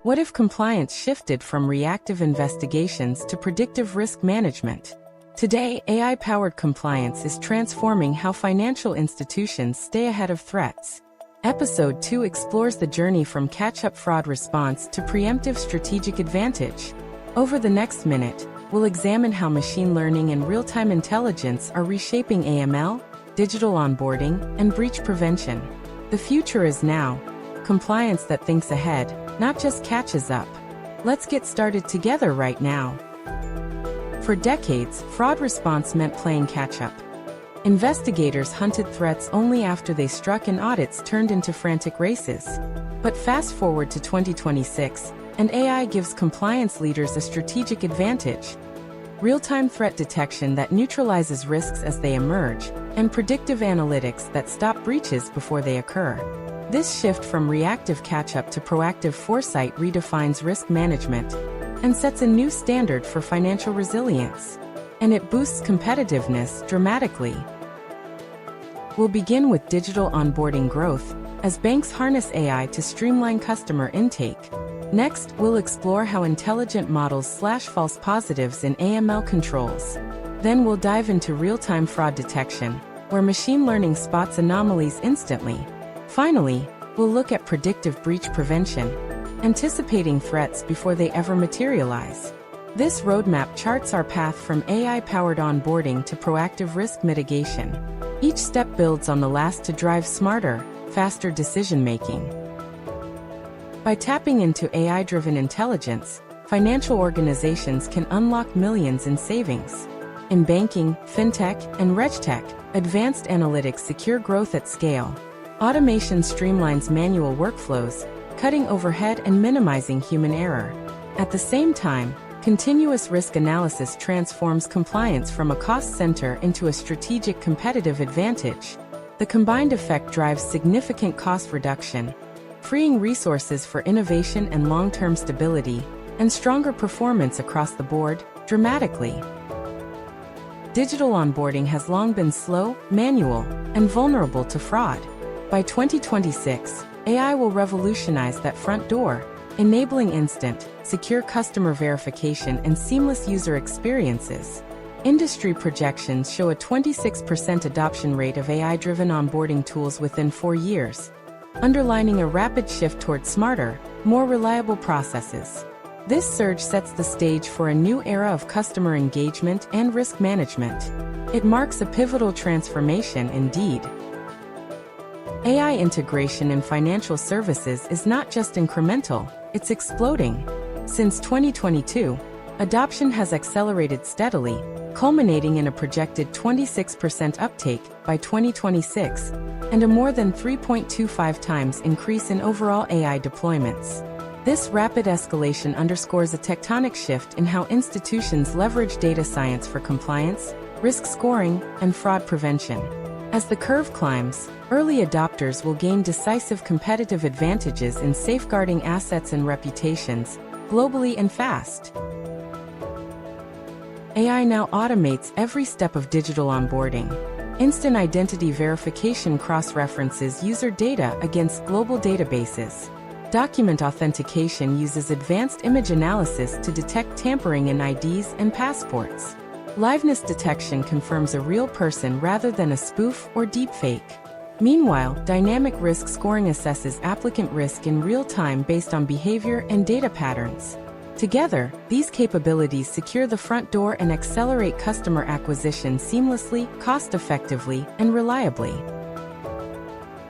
What if compliance shifted from reactive investigations to predictive risk management? Today, AI-powered compliance is transforming how financial institutions stay ahead of threats. Episode 2 explores the journey from catch-up fraud response to preemptive strategic advantage. Over the next minute, we'll examine how machine learning and real-time intelligence are reshaping AML, digital onboarding, and breach prevention. The future is now. Compliance that thinks ahead, not just catches up. Let's get started together right now. For decades, fraud response meant playing catch-up. Investigators hunted threats only after they struck and audits turned into frantic races. But fast forward to 2026, and AI gives compliance leaders a strategic advantage. Real-time threat detection that neutralizes risks as they emerge, and predictive analytics that stop breaches before they occur. This shift from reactive catch-up to proactive foresight redefines risk management and sets a new standard for financial resilience. And it boosts competitiveness dramatically. We'll begin with digital onboarding growth, as banks harness AI to streamline customer intake. Next, we'll explore how intelligent models slash false positives in AML controls. Then we'll dive into real-time fraud detection, where machine learning spots anomalies instantly. Finally, we'll look at predictive breach prevention, anticipating threats before they ever materialize. This roadmap charts our path from AI-powered onboarding to proactive risk mitigation. Each step builds on the last to drive smarter, faster decision-making. By tapping into AI-driven intelligence, financial organizations can unlock millions in savings. In banking, fintech, and regtech, advanced analytics secure growth at scale. Automation streamlines manual workflows, cutting overhead and minimizing human error. At the same time, continuous risk analysis transforms compliance from a cost center into a strategic competitive advantage. The combined effect drives significant cost reduction, freeing resources for innovation and long-term stability, and stronger performance across the board, dramatically. Digital onboarding has long been slow, manual, and vulnerable to fraud. By 2026, AI will revolutionize that front door, enabling instant, secure customer verification and seamless user experiences. Industry projections show a 26% adoption rate of AI-driven onboarding tools within 4 years, underlining a rapid shift toward smarter, more reliable processes. This surge sets the stage for a new era of customer engagement and risk management. It marks a pivotal transformation indeed. AI integration in financial services is not just incremental, it's exploding. Since 2022, adoption has accelerated steadily, culminating in a projected 26% uptake by 2026, and a more than 3.25 times increase in overall AI deployments. This rapid escalation underscores a tectonic shift in how institutions leverage data science for compliance, risk scoring, and fraud prevention. As the curve climbs, early adopters will gain decisive competitive advantages in safeguarding assets and reputations, globally and fast. AI now automates every step of digital onboarding. Instant identity verification cross-references user data against global databases. Document authentication uses advanced image analysis to detect tampering in IDs and passports. Liveness detection confirms a real person rather than a spoof or deepfake. Meanwhile, dynamic risk scoring assesses applicant risk in real time based on behavior and data patterns. Together, these capabilities secure the front door and accelerate customer acquisition seamlessly, cost-effectively, and reliably.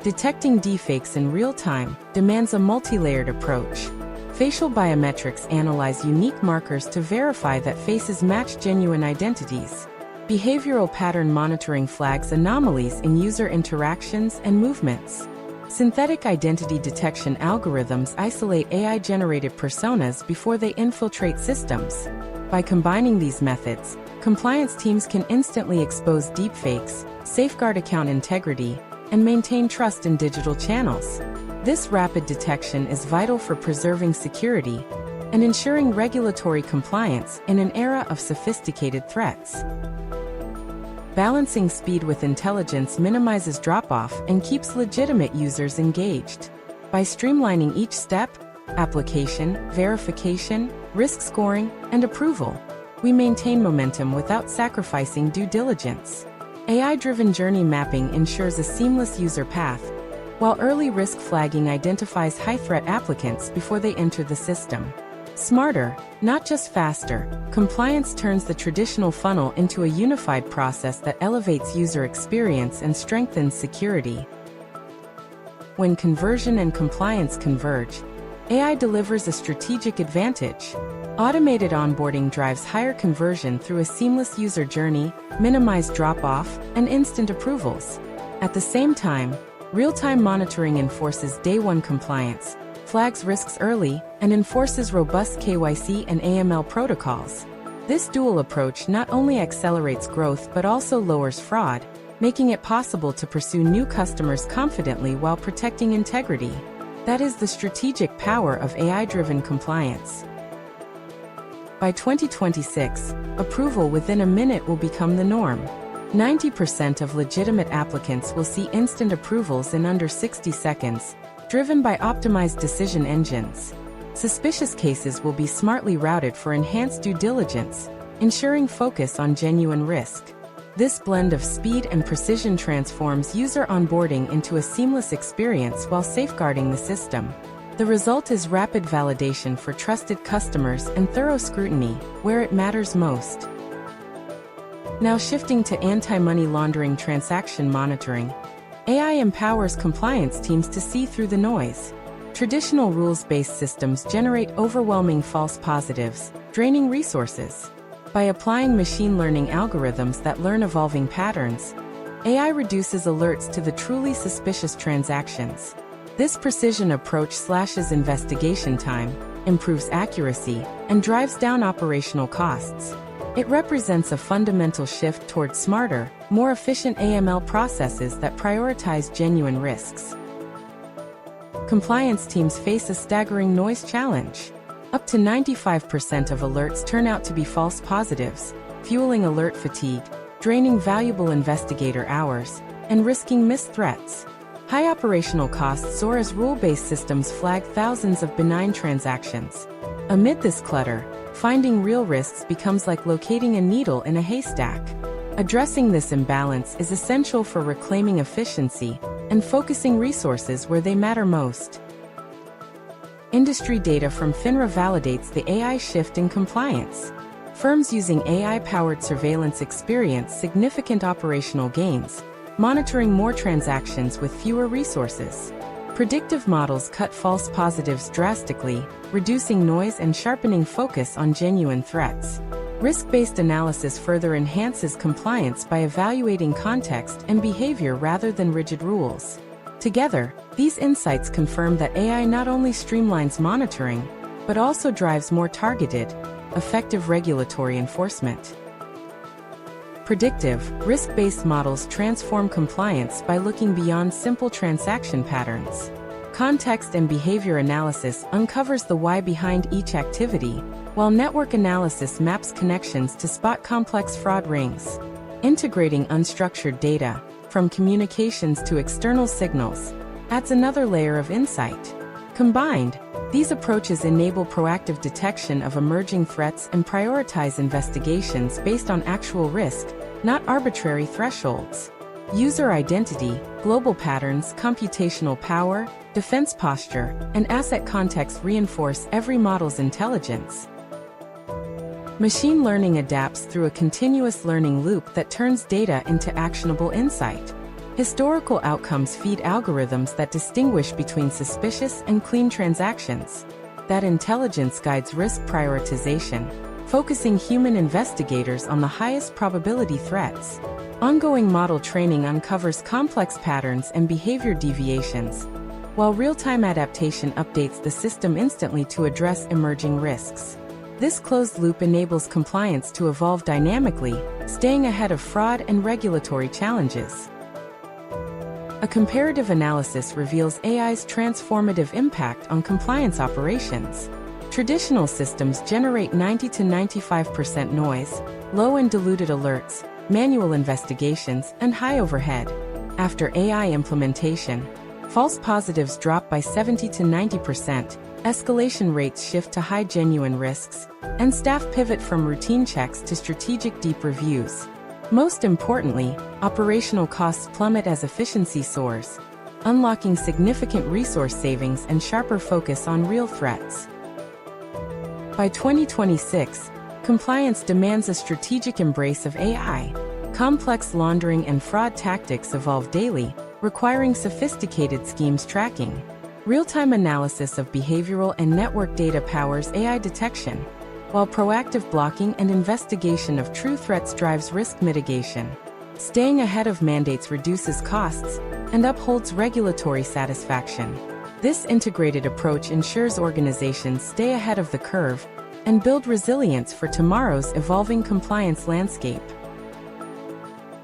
Detecting deepfakes in real time demands a multi-layered approach. Facial biometrics analyze unique markers to verify that faces match genuine identities. Behavioral pattern monitoring flags anomalies in user interactions and movements. Synthetic identity detection algorithms isolate AI-generated personas before they infiltrate systems. By combining these methods, compliance teams can instantly expose deepfakes, safeguard account integrity, and maintain trust in digital channels. This rapid detection is vital for preserving security and ensuring regulatory compliance in an era of sophisticated threats. Balancing speed with intelligence minimizes drop-off and keeps legitimate users engaged. By streamlining each step, application, verification, risk scoring, and approval. We maintain momentum without sacrificing due diligence. AI-driven journey mapping ensures a seamless user path, while early risk flagging identifies high-threat applicants before they enter the system. Smarter, not just faster, compliance turns the traditional funnel into a unified process that elevates user experience and strengthens security. When conversion and compliance converge, AI delivers a strategic advantage. Automated onboarding drives higher conversion through a seamless user journey, minimized drop-off, and instant approvals. At the same time, real-time monitoring enforces day-one compliance, flags risks early, and enforces robust KYC and AML protocols. This dual approach not only accelerates growth but also lowers fraud, making it possible to pursue new customers confidently while protecting integrity. That is the strategic power of AI-driven compliance. By 2026, approval within a minute will become the norm. 90% of legitimate applicants will see instant approvals in under 60 seconds, driven by optimized decision engines. Suspicious cases will be smartly routed for enhanced due diligence, ensuring focus on genuine risk. This blend of speed and precision transforms user onboarding into a seamless experience while safeguarding the system. The result is rapid validation for trusted customers and thorough scrutiny, where it matters most. Now shifting to anti-money laundering transaction monitoring, AI empowers compliance teams to see through the noise. Traditional rules-based systems generate overwhelming false positives, draining resources. By applying machine learning algorithms that learn evolving patterns, AI reduces alerts to the truly suspicious transactions. This precision approach slashes investigation time, improves accuracy, and drives down operational costs. It represents a fundamental shift toward smarter, more efficient AML processes that prioritize genuine risks. Compliance teams face a staggering noise challenge. Up to 95% of alerts turn out to be false positives, fueling alert fatigue, draining valuable investigator hours, and risking missed threats. High operational costs soar as rule-based systems flag thousands of benign transactions. Amid this clutter, finding real risks becomes like locating a needle in a haystack. Addressing this imbalance is essential for reclaiming efficiency and focusing resources where they matter most. Industry data from FINRA validates the AI shift in compliance. Firms using AI-powered surveillance experience significant operational gains, monitoring more transactions with fewer resources. Predictive models cut false positives drastically, reducing noise and sharpening focus on genuine threats. Risk-based analysis further enhances compliance by evaluating context and behavior rather than rigid rules. Together, these insights confirm that AI not only streamlines monitoring, but also drives more targeted, effective regulatory enforcement. Predictive, risk-based models transform compliance by looking beyond simple transaction patterns. Context and behavior analysis uncovers the why behind each activity, while network analysis maps connections to spot complex fraud rings. Integrating unstructured data, from communications to external signals, adds another layer of insight. Combined, these approaches enable proactive detection of emerging threats and prioritize investigations based on actual risk, not arbitrary thresholds. User identity, global patterns, computational power, defense posture, and asset context reinforce every model's intelligence. Machine learning adapts through a continuous learning loop that turns data into actionable insight. Historical outcomes feed algorithms that distinguish between suspicious and clean transactions. That intelligence guides risk prioritization, focusing human investigators on the highest probability threats. Ongoing model training uncovers complex patterns and behavior deviations, while real-time adaptation updates the system instantly to address emerging risks. This closed loop enables compliance to evolve dynamically, staying ahead of fraud and regulatory challenges. A comparative analysis reveals AI's transformative impact on compliance operations. Traditional systems generate 90 to 95% noise, low and diluted alerts, manual investigations, and high overhead. After AI implementation, false positives drop by 70 to 90%, escalation rates shift to high genuine risks, and staff pivot from routine checks to strategic deep reviews. Most importantly, operational costs plummet as efficiency soars, unlocking significant resource savings and sharper focus on real threats. By 2026, compliance demands a strategic embrace of AI. Complex laundering and fraud tactics evolve daily, requiring sophisticated schemes tracking. Real-time analysis of behavioral and network data powers AI detection, while proactive blocking and investigation of true threats drives risk mitigation. Staying ahead of mandates reduces costs and upholds regulatory satisfaction. This integrated approach ensures organizations stay ahead of the curve and build resilience for tomorrow's evolving compliance landscape.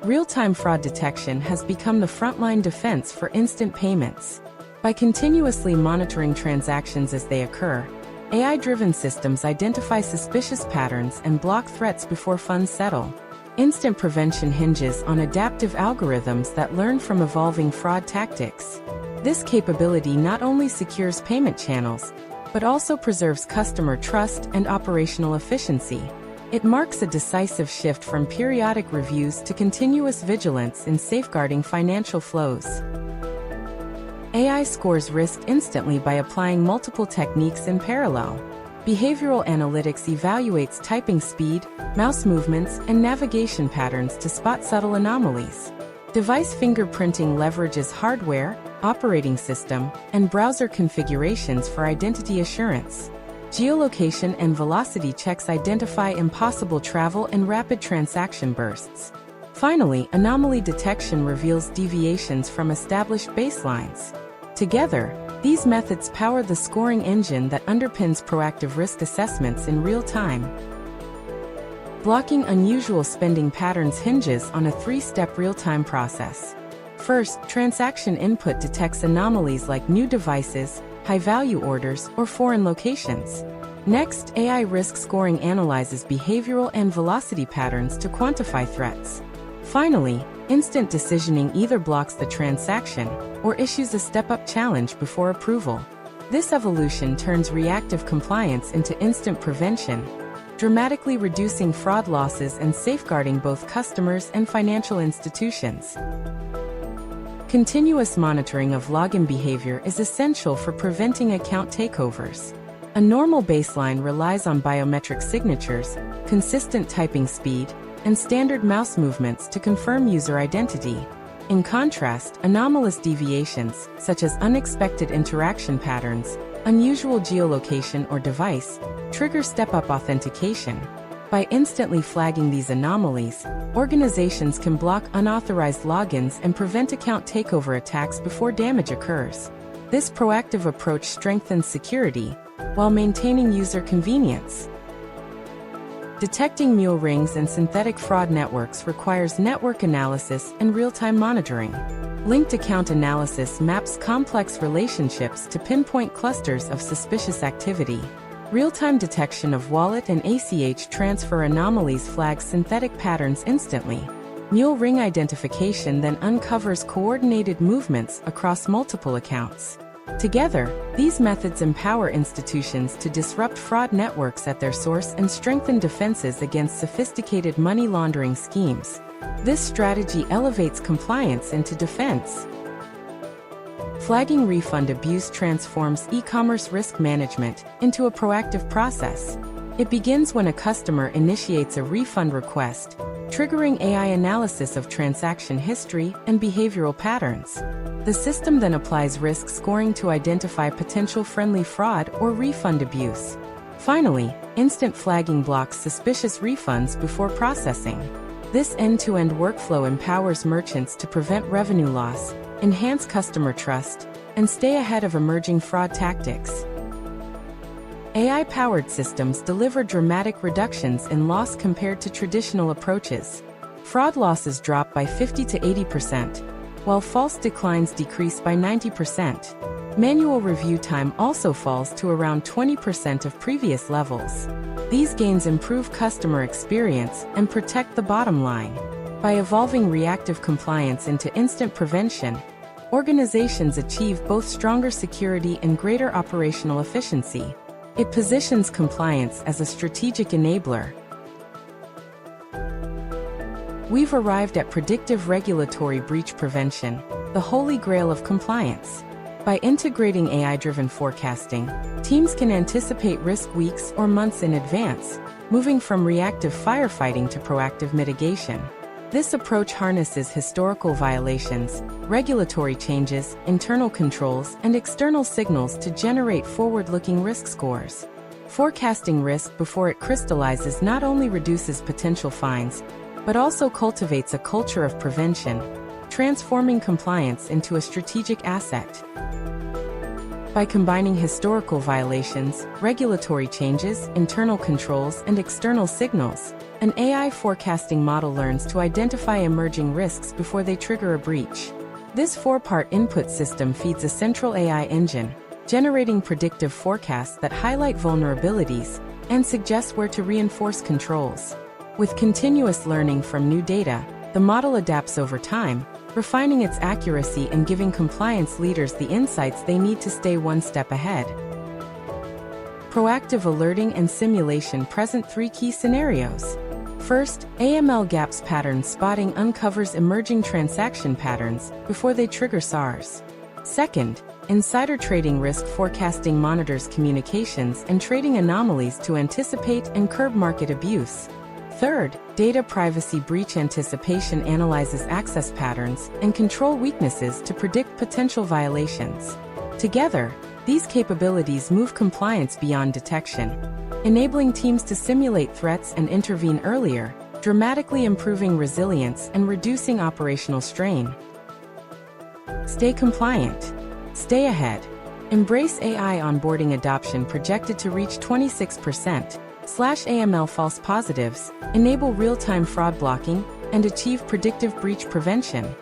Real-time fraud detection has become the frontline defense for instant payments. By continuously monitoring transactions as they occur, AI-driven systems identify suspicious patterns and block threats before funds settle. Instant prevention hinges on adaptive algorithms that learn from evolving fraud tactics. This capability not only secures payment channels, but also preserves customer trust and operational efficiency. It marks a decisive shift from periodic reviews to continuous vigilance in safeguarding financial flows. AI scores risk instantly by applying multiple techniques in parallel. Behavioral analytics evaluates typing speed, mouse movements, and navigation patterns to spot subtle anomalies. Device fingerprinting leverages hardware, operating system, and browser configurations for identity assurance. Geolocation and velocity checks identify impossible travel and rapid transaction bursts. Finally, anomaly detection reveals deviations from established baselines. Together, these methods power the scoring engine that underpins proactive risk assessments in real time. Blocking unusual spending patterns hinges on a three-step real-time process. First, transaction input detects anomalies like new devices, high-value orders, or foreign locations. Next, AI risk scoring analyzes behavioral and velocity patterns to quantify threats. Finally, instant decisioning either blocks the transaction or issues a step-up challenge before approval. This evolution turns reactive compliance into instant prevention, dramatically reducing fraud losses and safeguarding both customers and financial institutions. Continuous monitoring of login behavior is essential for preventing account takeovers. A normal baseline relies on biometric signatures, consistent typing speed, and standard mouse movements to confirm user identity. In contrast, anomalous deviations, such as unexpected interaction patterns, unusual geolocation or device, trigger step-up authentication. By instantly flagging these anomalies, organizations can block unauthorized logins and prevent account takeover attacks before damage occurs. This proactive approach strengthens security while maintaining user convenience. Detecting mule rings and synthetic fraud networks requires network analysis and real-time monitoring. Linked account analysis maps complex relationships to pinpoint clusters of suspicious activity. Real-time detection of wallet and ACH transfer anomalies flags synthetic patterns instantly. Mule ring identification then uncovers coordinated movements across multiple accounts. Together, these methods empower institutions to disrupt fraud networks at their source and strengthen defenses against sophisticated money laundering schemes. This strategy elevates compliance into defense. Flagging refund abuse transforms e-commerce risk management into a proactive process. It begins when a customer initiates a refund request, triggering AI analysis of transaction history and behavioral patterns. The system then applies risk scoring to identify potential friendly fraud or refund abuse. Finally, instant flagging blocks suspicious refunds before processing. This end-to-end workflow empowers merchants to prevent revenue loss, enhance customer trust, and stay ahead of emerging fraud tactics. AI-powered systems deliver dramatic reductions in loss compared to traditional approaches. Fraud losses drop by 50 to 80%, while false declines decrease by 90%. Manual review time also falls to around 20% of previous levels. These gains improve customer experience and protect the bottom line. By evolving reactive compliance into instant prevention, organizations achieve both stronger security and greater operational efficiency. It positions compliance as a strategic enabler. We've arrived at Predictive Regulatory Breach Prevention, the holy grail of compliance. By integrating AI-driven forecasting, teams can anticipate risk weeks or months in advance, moving from reactive firefighting to proactive mitigation. This approach harnesses historical violations, regulatory changes, internal controls, and external signals to generate forward-looking risk scores. Forecasting risk before it crystallizes not only reduces potential fines, but also cultivates a culture of prevention, transforming compliance into a strategic asset. By combining historical violations, regulatory changes, internal controls, and external signals, an AI forecasting model learns to identify emerging risks before they trigger a breach. This four-part input system feeds a central AI engine, generating predictive forecasts that highlight vulnerabilities and suggest where to reinforce controls. With continuous learning from new data, the model adapts over time, refining its accuracy and giving compliance leaders the insights they need to stay one step ahead. Proactive alerting and simulation present three key scenarios. First, AML gaps pattern spotting uncovers emerging transaction patterns before they trigger SARs. Second, insider trading risk forecasting monitors communications and trading anomalies to anticipate and curb market abuse. Third, data privacy breach anticipation analyzes access patterns and control weaknesses to predict potential violations. Together, these capabilities move compliance beyond detection, enabling teams to simulate threats and intervene earlier, dramatically improving resilience and reducing operational strain. Stay compliant. Stay ahead. Embrace AI onboarding adoption projected to reach 26%. /AML false positives, enable real-time fraud blocking, and achieve predictive breach prevention.